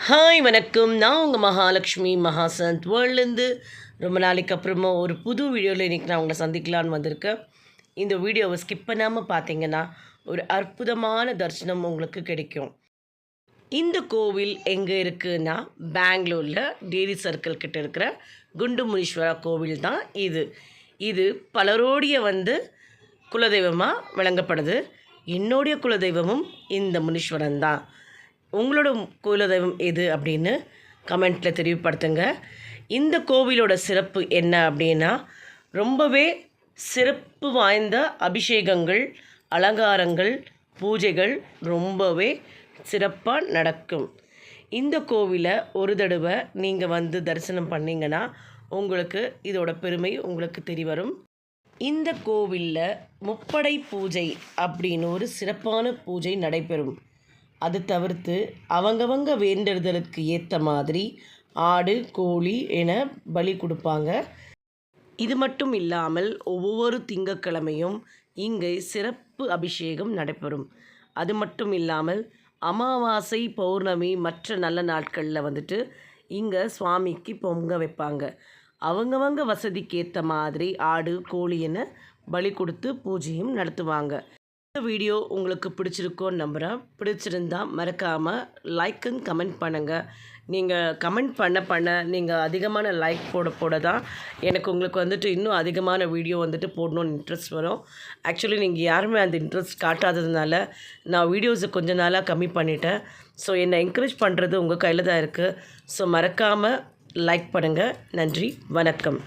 Hi வணக்கம். நான் உங்கள் மகாலட்சுமி மகாசந்த் வேர்ல்ட்லேருந்து ரொம்ப நாளைக்கு அப்புறமா ஒரு புது வீடியோவில் இன்றைக்கி நான் உங்களை சந்திக்கலான்னு வந்திருக்கேன். இந்த வீடியோவை ஸ்கிப் பண்ணாமல் பார்த்தீங்கன்னா ஒரு அற்புதமான தரிசனம் உங்களுக்கு கிடைக்கும். இந்த கோவில் எங்கே இருக்குன்னா பெங்களூரில் டேரி சர்க்கிள் கிட்ட இருக்கிற குண்டு முனீஸ்வரா கோவில் தான் இது. இது பலரோடைய குலதெய்வமாக விளங்கப்படுது. என்னுடைய குலதெய்வமும் இந்த முனீஸ்வரன் தான். உங்களோட குலதெய்வம் எது அப்படின்னு கமெண்ட்டில் தெரியப்படுத்துங்க. இந்த கோவிலோட சிறப்பு என்ன அப்படின்னா, ரொம்பவே சிறப்பு வாய்ந்த அபிஷேகங்கள், அலங்காரங்கள், பூஜைகள் ரொம்பவே சிறப்பாக நடக்கும். இந்த கோவிலை ஒரு தடவை நீங்கள் தரிசனம் பண்ணிங்கன்னா உங்களுக்கு இதோட பெருமை உங்களுக்கு தெரிய வரும். இந்த கோவிலில் முப்படை பூஜை அப்படின்னு ஒரு சிறப்பான பூஜை நடைபெறும். அது தவிர்த்து அவங்கவங்க வேண்டுதலுக்கு ஏற்ற மாதிரி ஆடு, கோழி என பலி கொடுப்பாங்க. இது மட்டும் இல்லாமல் ஒவ்வொரு திங்கட்கிழமையும் இங்கே சிறப்பு அபிஷேகம் நடைபெறும். அது மட்டும் இல்லாமல் அமாவாசை, பௌர்ணமி மற்ற நல்ல நாட்களில் இங்கே சுவாமிக்கு பொங்க வைப்பாங்க. அவங்கவங்க வசதிக்கு ஏற்ற மாதிரி ஆடு, கோழி என பலி கொடுத்து பூஜையும் நடத்துவாங்க. இந்த வீடியோ உங்களுக்கு பிடிச்சிருக்கோன்னு நம்புகிறேன். பிடிச்சிருந்தா மறக்காமல் லைக் அண்ட் கமெண்ட் பண்ணுங்கள். நீங்கள் கமெண்ட் பண்ண நீங்கள் அதிகமான லைக் போட தான் எனக்கு உங்களுக்கு இன்னும் அதிகமான வீடியோ போடணுன்னு இன்ட்ரெஸ்ட் வரும். ஆக்சுவலி நீங்கள் யாருமே அந்த இன்ட்ரெஸ்ட் காட்டாததுனால நான் வீடியோஸை கொஞ்ச நாளாக கம்மி பண்ணிட்டேன். ஸோ என்னை என்கரேஜ் பண்ணுறது உங்கள் கையில் தான் இருக்குது. ஸோ மறக்காமல் லைக் பண்ணுங்கள். நன்றி, வணக்கம்.